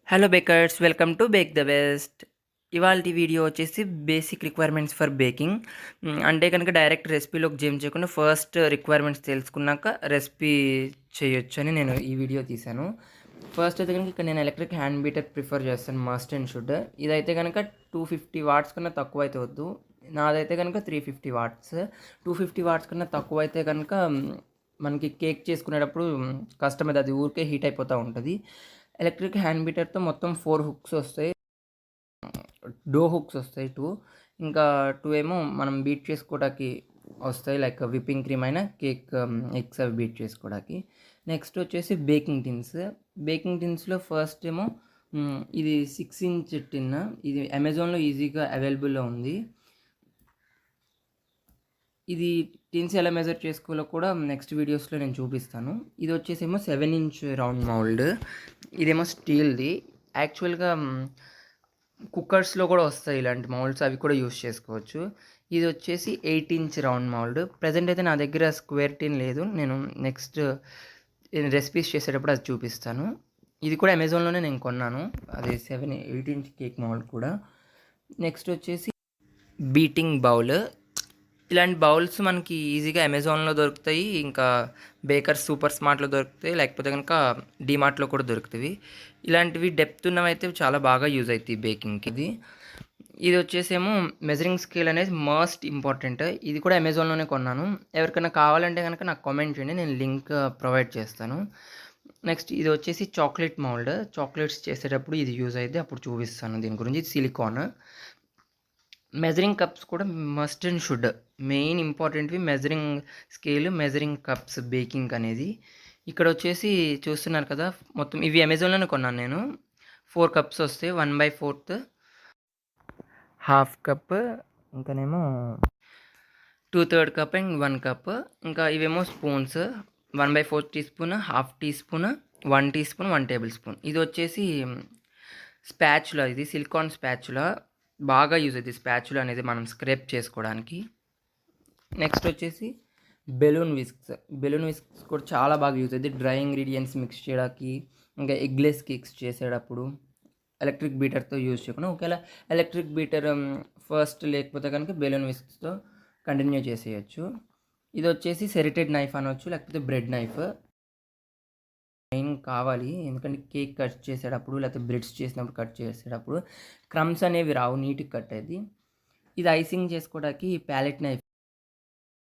Hello bakers, welcome to bake the best. ఇవాల్టి video వచ్చేసి basic requirements for baking. అంటే కనుక డైరెక్ట్ రెసిపీలోకి జంప్ చేయకుండా ఫస్ట్ రిక్వైర్మెంట్స్ తెలుసుకున్నాక రెసిపీ చేయొచ్చు అని నేను ఈ వీడియో తీశాను. ఫస్ట్ అయితే కనుక ఇక్కడ నేను ఎలక్ట్రిక్ హ్యాండ్ బీటర్ ప్రిఫర్ చేస్తాను, మస్ట్ అండ్ షుడ్. ఇదైతే కనుక 250 వాట్స్ కన్నా తక్కువ అయితే వద్దు. నాదైతే కనుక 350 వాట్స్. 250 వాట్స్ కన్నా తక్కువ అయితే కనుక మనకి కేక్ చేసుకునేటప్పుడు కష్టమైతే అది ఊరికే హీట్ అయిపోతూ ఉంటుంది. ఎలక్ట్రిక్ హ్యాండ్ బీటర్తో మొత్తం 4 హుక్స్ వస్తాయి, డో హుక్స్ వస్తాయి 2. ఇంకా 2 ఏమో మనం బీట్ చేసుకోవడానికి వస్తాయి, లైక్ విప్పింగ్ క్రీమ్ అయినా కేక్ ఎగ్స్ అవి బీట్ చేసుకోవడానికి. నెక్స్ట్ వచ్చేసి బేకింగ్ టిన్స్లో ఫస్ట్ ఏమో ఇది 6 ఇంచ్ టిన్. ఇది అమెజాన్లో ఈజీగా అవైలబుల్లో ఉంది. ఇది టిన్స్ ఎలా మెజర్ చేసుకోవాలో కూడా నెక్స్ట్ వీడియోస్లో నేను చూపిస్తాను. ఇది వచ్చేసేమో 7 ఇంచ్ రౌండ్ మౌల్డ్. ఇదేమో స్టీల్ది. యాక్చువల్గా కుక్కర్స్లో కూడా వస్తాయి ఇలాంటి మౌల్డ్స్, అవి కూడా యూస్ చేసుకోవచ్చు. ఇది వచ్చేసి 8 ఇంచ్ రౌండ్ మౌల్డ్. ప్రజెంట్ అయితే నా దగ్గర స్క్వేర్ టిన్ లేదు, నేను నెక్స్ట్ రెసిపీస్ చేసేటప్పుడు అది చూపిస్తాను. ఇది కూడా అమెజాన్లోనే నేను కొన్నాను, అది 8 ఇంచ్ కేక్ మౌల్డ్ కూడా. నెక్స్ట్ వచ్చేసి బీటింగ్ బౌల్. ఇలాంటి బౌల్స్ మనకి ఈజీగా అమెజాన్లో దొరుకుతాయి, ఇంకా బేకర్స్ సూపర్ స్మార్ట్లో దొరుకుతాయి, లేకపోతే కనుక డీమార్ట్లో కూడా దొరుకుతాయి. ఇలాంటివి డెప్త్ ఉన్నవైతే చాలా బాగా యూజ్ అవుతాయి బేకింగ్కి. ఇది వచ్చేసేమో మెజరింగ్ స్కేల్ అనేది మస్ట్ ఇంపార్టెంట్. ఇది కూడా అమెజాన్లోనే కొన్నాను. ఎవరికైనా కావాలంటే కనుక నాకు కామెంట్ చేయండి, నేను లింక్ ప్రొవైడ్ చేస్తాను. నెక్స్ట్ ఇది వచ్చేసి చాక్లెట్ మౌల్డ్. చాక్లెట్స్ చేసేటప్పుడు ఇది యూజ్ అయితే అప్పుడు చూపిస్తాను దీని గురించి. సిలికాన్. మెజరింగ్ కప్స్ కూడా మస్ట్ అండ్ షుడ్. మెయిన్ ఇంపార్టెంట్వి measuring scale, measuring cups baking అనేది. ఇక్కడ వచ్చేసి చూస్తున్నారు కదా, మొత్తం ఇవి అమెజాన్లోనే కొన్నాను నేను. 4 కప్స్ వస్తాయి, 1/4, హాఫ్ కప్, ఇంకానేమో 2/3 కప్ అండ్ 1 కప్. ఇంకా ఇవేమో spoons, 1/4 teaspoon, half teaspoon, 1 teaspoon, 1 tablespoon. ఇది వచ్చేసి స్పాచులా. ఇది సిలికాన్ స్పాచులా, బాగా యూజ్ అవుతుంది స్పాచులా అనేది మనం స్క్రేప్ చేసుకోవడానికి. నెక్స్ట్ వచ్చేసి బెలూన్ విస్క్స్ కూడా చాలా బాగా యూజ్ అవుతుంది డ్రై ఇంగ్రీడియంట్స్ మిక్స్ చేయడానికి, ఇంకా ఎగ్లెస్ కేక్స్ చేసేటప్పుడు. ఎలక్ట్రిక్ బీటర్తో యూజ్ చేయకుండా ఒకవేళ ఎలక్ట్రిక్ బీటర్ ఫస్ట్ లేకపోతే కనుక బెలూన్ విస్క్స్తో కంటిన్యూ చేసేయచ్చు. ఇది వచ్చేసి సెరిటెడ్ నైఫ్ అనవచ్చు, లేకపోతే బ్రెడ్ నైఫ్ మెయిన్ కావాలి, ఎందుకంటే కేక్ కట్ చేసేటప్పుడు లేకపోతే బ్రెడ్స్ చేసినప్పుడు కట్ చేసేటప్పుడు క్రమ్స్ అనేవి రావు, నీట్గా కట్ అయ్యేది. ఇది ఐసింగ్ చేసుకోవడానికి ప్యాలెట్ నైఫ్.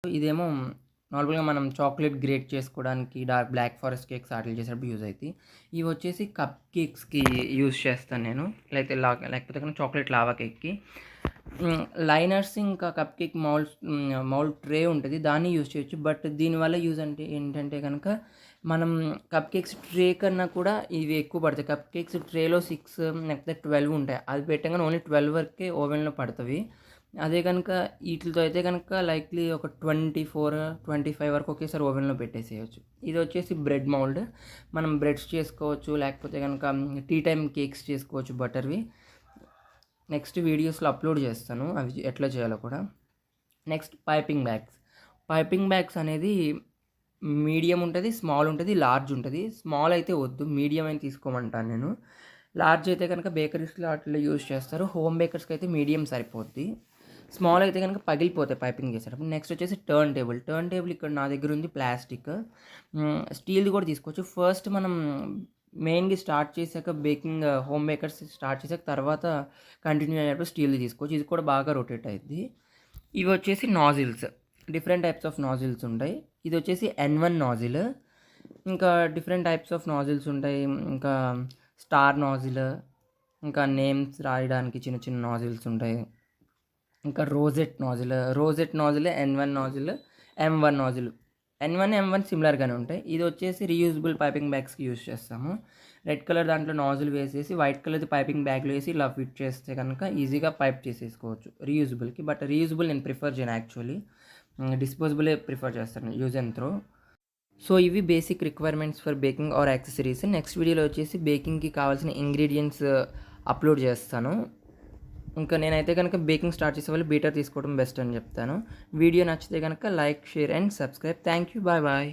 ఇదేమో నార్మల్గా మనం చాక్లెట్ గ్రేట్ చేసుకోవడానికి, dark black forest cakes order చేసేటప్పుడు యూజ్ అవుతాయి. ఇవి వచ్చేసి కప్ కేక్స్కి యూజ్ చేస్తాను నేను, లేకపోతే కనుక చాక్లెట్ లావా కేక్కి. లైనర్స్ ఇంకా కప్ కేక్ మౌల్డ్ ట్రే ఉంటుంది, దాన్ని యూజ్ చేయొచ్చు. బట్ దీనివల్ల యూజ్ అంటే ఏంటంటే కనుక మనం కప్ కేక్స్ ట్రే కన్నా కూడా ఇవి ఎక్కువ పడతాయి. కప్ కేక్స్ ట్రేలో 6 లేకపోతే 12 ఉంటాయి, అది పెట్టగానే ఓన్లీ 12 వరకే ఓవెన్లో పడుతుంది. అదే కనుక వీటితో అయితే కనుక లైక్లీ ఒక 24-25 వరకు ఒకేసారి ఓవెన్లో పెట్టేసేయచ్చు. ఇది వచ్చేసి బ్రెడ్ మౌల్డ్. మనం బ్రెడ్స్ చేసుకోవచ్చు, లేకపోతే కనుక టీ టైమ్ కేక్స్ చేసుకోవచ్చు బటర్వి. నెక్స్ట్ వీడియోస్లో అప్లోడ్ చేస్తాను అవి ఎట్లా చేయాలో కూడా. నెక్స్ట్ పైపింగ్ బ్యాగ్స్ అనేది మీడియం ఉంటుంది, స్మాల్ ఉంటుంది, లార్జ్ ఉంటుంది. స్మాల్ అయితే వద్దు, మీడియం అని తీసుకోమంటాను నేను. లార్జ్ అయితే కనుక బేకరీస్లో అట్లా యూజ్ చేస్తారు, హోమ్ బేకర్స్కి అయితే మీడియం సరిపోద్ది. స్మాల్ అయితే కనుక పగిలిపోతాయి పైపింగ్ చేసేటప్పుడు. నెక్స్ట్ వచ్చేసి టర్న్ టేబుల్ ఇక్కడ నా దగ్గర ఉంది ప్లాస్టిక్. స్టీల్ది కూడా తీసుకోవచ్చు. ఫస్ట్ మనం మెయిన్గా స్టార్ట్ చేశాక బేకింగ్ హోమ్ బేకర్స్ స్టార్ట్ చేశాక తర్వాత కంటిన్యూ అయ్యేటప్పుడు స్టీల్ది తీసుకోవచ్చు, ఇది కూడా బాగా రొటేట్ అయ్యింది. ఇవి వచ్చేసి nozzles, different types of nozzles ఉంటాయి. ఇది వచ్చేసి N1 నాజిల్. ఇంకా డిఫరెంట్ టైప్స్ ఆఫ్ నాజిల్స్ ఉంటాయి, ఇంకా స్టార్ నాజిల్, ఇంకా నేమ్స్ రాయడానికి చిన్న చిన్న నాజిల్స్ ఉంటాయి. ఇంకా rosette nozzle, N1 nozzle, M1 nozzle. M1 సిమిలర్గానే ఉంటాయి. ఇది వచ్చేసి రీయూజబుల్ పైపింగ్ బ్యాగ్స్కి యూజ్ చేస్తాము. రెడ్ కలర్ దాంట్లో నాజిల్ వేసేసి వైట్ కలర్ది పైపింగ్ బ్యాగ్లో వేసి ఇలా ఫిట్ చేస్తే కనుక ఈజీగా పైప్ చేసేసుకోవచ్చు రీయూజబుల్కి. బట్ రీయూజబుల్ నేను ప్రిఫర్ చేయను, యాక్చువల్లీ డిస్పోజబులే ప్రిఫర్ చేస్తాను, యూజ్ అండ్ త్రో. సో ఇవి basic requirements for baking are accessories. Next వీడియోలో వచ్చేసి బేకింగ్కి కావాల్సిన ఇంగ్రీడియంట్స్ అప్లోడ్ చేస్తాను. ఇంకా నేనైతే కనుక బేకింగ్ స్టార్ట్ చేసే వాళ్ళు బీటర్ తీసుకోవడం బెస్ట్ అని చెప్తాను. వీడియో నచ్చితే కనుక like, share and subscribe. Thank you, bye bye.